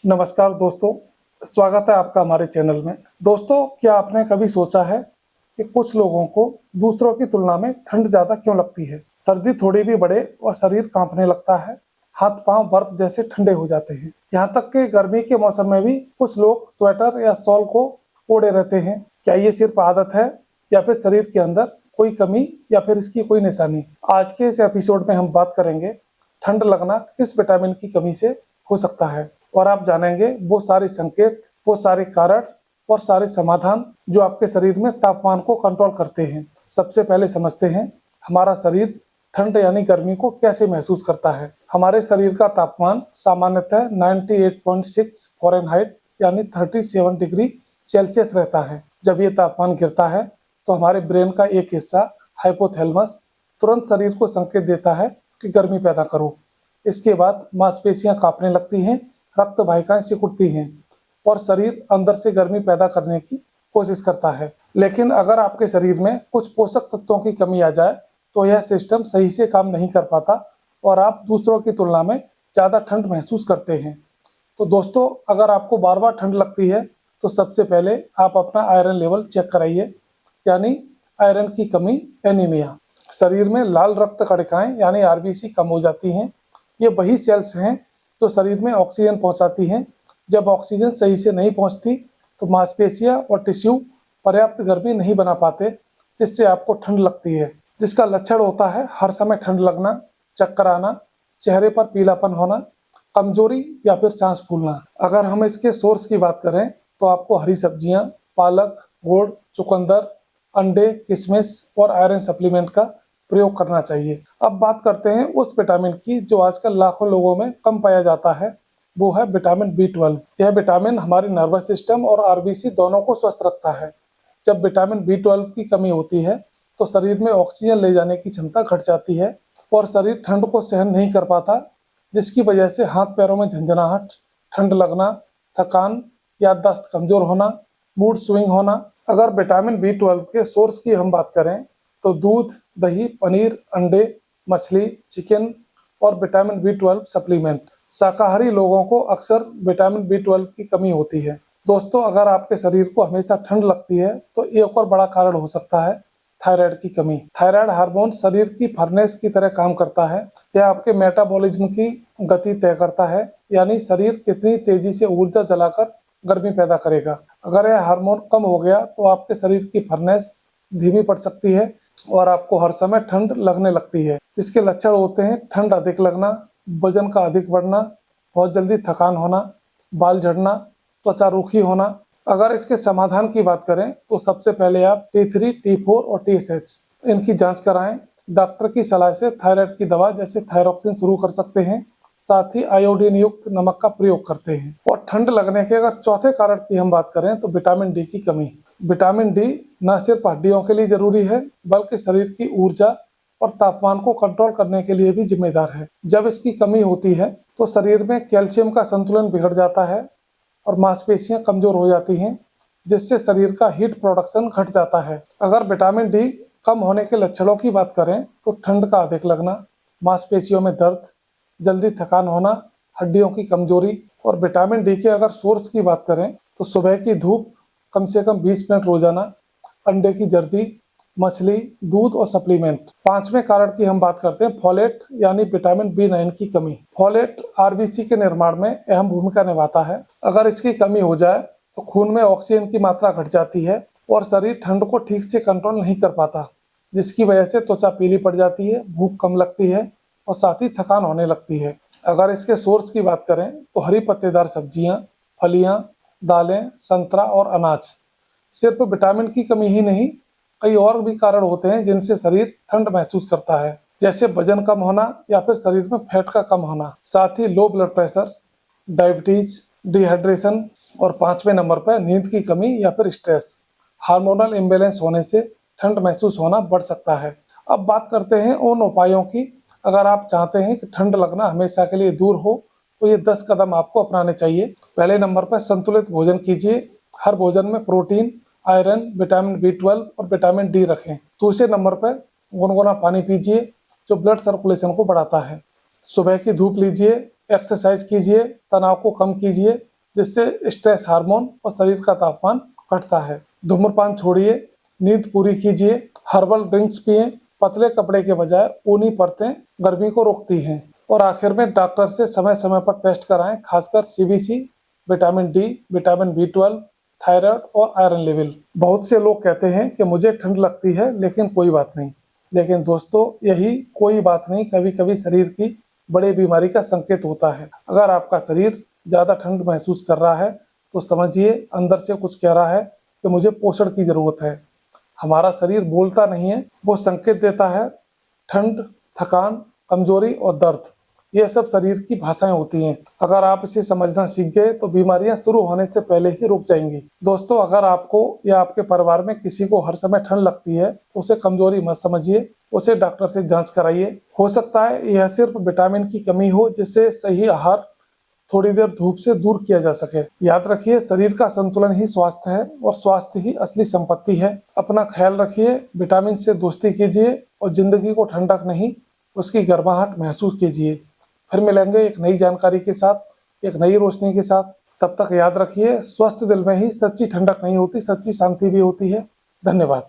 नमस्कार दोस्तों, स्वागत है आपका हमारे चैनल में। दोस्तों, क्या आपने कभी सोचा है कि कुछ लोगों को दूसरों की तुलना में ठंड ज़्यादा क्यों लगती है? सर्दी थोड़ी भी बढ़े और शरीर कांपने लगता है, हाथ पांव बर्फ जैसे ठंडे हो जाते हैं। यहाँ तक कि गर्मी के मौसम में भी कुछ लोग स्वेटर या शॉल को ओढ़े रहते हैं। क्या ये सिर्फ आदत है या फिर शरीर के अंदर कोई कमी या फिर इसकी कोई निशानी? आज के इस एपिसोड में हम बात करेंगे ठंड लगना किस विटामिन की कमी से हो सकता है, और आप जानेंगे वो सारे संकेत, वो सारे कारण और सारे समाधान जो आपके शरीर में तापमान को कंट्रोल करते हैं। सबसे पहले समझते हैं हमारा शरीर ठंड यानी गर्मी को कैसे महसूस करता है। हमारे शरीर का तापमान सामान्यतः 98.6 फ़ारेनहाइट यानी 37 डिग्री सेल्सियस रहता है। जब ये तापमान गिरता है तो हमारे ब्रेन का एक हिस्सा हाइपोथैलेमस तुरंत शरीर को संकेत देता है कि गर्मी पैदा करो। इसके बाद मांसपेशियां कांपने लगती हैं, रक्त वाहिकाएं सिकुड़ती हैं और शरीर अंदर से गर्मी पैदा करने की कोशिश करता है। लेकिन अगर आपके शरीर में कुछ पोषक तत्वों की कमी आ जाए तो यह सिस्टम सही से काम नहीं कर पाता और आप दूसरों की तुलना में ज़्यादा ठंड महसूस करते हैं। तो दोस्तों, अगर आपको बार बार ठंड लगती है तो सबसे पहले आप अपना आयरन लेवल चेक कराइए, यानी आयरन की कमी, एनीमिया। शरीर में लाल रक्त कणिकाएं यानी आरबीसी कम हो जाती हैं। ये वही सेल्स हैं जो शरीर में ऑक्सीजन पहुंचाती हैं। जब ऑक्सीजन सही से नहीं पहुंचती तो मांसपेशियां और टिश्यू पर्याप्त गर्मी नहीं बना पाते, जिससे आपको ठंड लगती है। जिसका लक्षण होता है हर समय ठंड लगना, चक्कर आना, चेहरे पर पीलापन होना, कमजोरी या फिर सांस फूलना। अगर हम इसके सोर्स की बात करें तो आपको हरी सब्जियां, पालक, गुड़, चुकंदर, अंडे, किशमिश और आयरन सप्लीमेंट का प्रयोग करना चाहिए। अब बात करते हैं उस विटामिन की जो आजकल लाखों लोगों में कम पाया जाता है, वो है विटामिन B12। यह विटामिन हमारी नर्वस सिस्टम और आरबीसी दोनों को स्वस्थ रखता है। जब विटामिन B12 की कमी होती है तो शरीर में ऑक्सीजन ले जाने की क्षमता घट जाती है और शरीर ठंड को सहन नहीं कर पाता, जिसकी वजह से हाथ पैरों में झंझनाहट, ठंड लगना, थकान, याददाश्त कमजोर होना, मूड स्विंग होना। अगर विटामिन B12 के सोर्स की हम बात करें तो दूध, दही, पनीर, अंडे, मछली, चिकन और विटामिन B12 सप्लीमेंट। शाकाहारी लोगों को अक्सर विटामिन B12 की कमी होती है। दोस्तों, अगर आपके शरीर को हमेशा ठंड लगती है तो एक और बड़ा कारण हो सकता है थायराइड की कमी। थायराइड हार्मोन शरीर की फर्नेस की तरह काम करता है। यह आपके मेटाबॉलिज्म की गति तय करता है, यानी शरीर कितनी तेजी से ऊर्जा जलाकर गर्मी पैदा करेगा। अगर यह हार्मोन कम हो गया तो आपके शरीर की फर्नेस धीमी पड़ सकती है और आपको हर समय ठंड लगने लगती है, जिसके लक्षण होते हैं ठंड अधिक लगना, वजन का अधिक बढ़ना, बहुत जल्दी थकान होना, बाल झड़ना, त्वचा रूखी होना। अगर इसके समाधान की बात करें तो सबसे पहले आप T3, T4 और TSH इनकी जांच कराएं। डॉक्टर की सलाह से थायराइड की दवा जैसे थायरोक्सिन शुरू कर सकते हैं, साथ ही आयोडीन युक्त नमक का प्रयोग करते हैं। और ठंड लगने के अगर चौथे कारण की हम बात करें तो विटामिन डी की कमी। विटामिन डी न सिर्फ हड्डियों के लिए जरूरी है बल्कि शरीर की ऊर्जा और तापमान को कंट्रोल करने के लिए भी जिम्मेदार है। जब इसकी कमी होती है तो शरीर में कैल्शियम का संतुलन बिगड़ जाता है और मांसपेशियां कमजोर हो जाती हैं, जिससे शरीर का हीट प्रोडक्शन घट जाता है। अगर विटामिन डी कम होने के लक्षणों की बात करें तो ठंड का अधिक लगना, मांसपेशियों में दर्द, जल्दी थकान होना, हड्डियों की कमजोरी। और विटामिन डी के अगर सोर्स की बात करें तो सुबह की धूप कम से कम 20 मिनट रोजाना, अंडे की जर्दी, मछली, दूध और सप्लीमेंट। पांचवें कारण की हम बात करते हैं फोलेट यानी विटामिन B9 की कमी। फोलेट आरबीसी के निर्माण में अहम भूमिका निभाता है। अगर इसकी कमी हो जाए तो खून में ऑक्सीजन की मात्रा घट जाती है और शरीर ठंड को ठीक से कंट्रोल नहीं कर पाता, जिसकी वजह से त्वचा पीली पड़ जाती है, भूख कम लगती है और साथ ही थकान होने लगती है। अगर इसके सोर्स की बात करें तो हरी पत्तेदार सब्जियां, फलियां, दालें, संतरा और अनाज। सिर्फ विटामिन की कमी ही नहीं, कई और भी कारण होते हैं जिनसे शरीर ठंड महसूस करता है, जैसे वजन कम होना या फिर शरीर में फैट का कम होना, साथ ही low blood pressure, diabetes, dehydration और पांचवें नंबर पर नींद की कमी या फिर स्ट्रेस। हार्मोनल इम्बैलेंस होने से ठंड महसूस होना बढ़ सकता है। अब बात करते हैं उन उपायों की। अगर आप चाहते हैं कि ठंड लगना हमेशा के लिए दूर हो तो ये 10 कदम आपको अपनाने चाहिए। पहले नंबर पर संतुलित भोजन कीजिए। हर भोजन में प्रोटीन, आयरन, विटामिन B12 और विटामिन डी रखें। दूसरे नंबर पर गुनगुना पानी पीजिए जो ब्लड सर्कुलेशन को बढ़ाता है। सुबह की धूप लीजिए, एक्सरसाइज कीजिए, तनाव को कम कीजिए जिससे स्ट्रेस हार्मोन और शरीर का तापमान घटता है। धूम्रपान छोड़िए, नींद पूरी कीजिए, हर्बल ड्रिंक्स पिएं, पतले कपड़े के बजाय ऊनी परतें गर्मी को रोकती हैं। और आखिर में डॉक्टर से समय समय पर टेस्ट कराएं, खासकर CBC, vitamin D, vitamin B12, thyroid और आयरन लेवल। बहुत से लोग कहते हैं कि मुझे ठंड लगती है लेकिन कोई बात नहीं। लेकिन दोस्तों, यही कोई बात नहीं कभी कभी शरीर की बड़ी बीमारी का संकेत होता है। अगर आपका शरीर ज़्यादा ठंड महसूस कर रहा है तो समझिए अंदर से कुछ कह रहा है कि मुझे पोषण की ज़रूरत है। हमारा शरीर बोलता नहीं है, वो संकेत देता है। ठंड, थकान, कमजोरी और दर्द, ये सब शरीर की भाषाएं होती हैं। अगर आप इसे समझना सीख गए तो बीमारियां शुरू होने से पहले ही रुक जाएंगी। दोस्तों, अगर आपको या आपके परिवार में किसी को हर समय ठंड लगती है तो उसे कमजोरी मत समझिए, उसे डॉक्टर से जांच कराइए। हो सकता है यह सिर्फ विटामिन की कमी हो, जिससे सही आहार, थोड़ी देर धूप से दूर किया जा सके। याद रखिए, शरीर का संतुलन ही स्वास्थ्य है और स्वास्थ्य ही असली संपत्ति है। अपना ख्याल रखिए, विटामिन से दोस्ती कीजिए और जिंदगी को ठंडक नहीं, उसकी गर्माहट महसूस कीजिए। फिर मिलेंगे एक नई जानकारी के साथ, एक नई रोशनी के साथ। तब तक याद रखिए, स्वस्थ दिल में ही सच्ची ठंडक नहीं होती, सच्ची शांति भी होती है। धन्यवाद।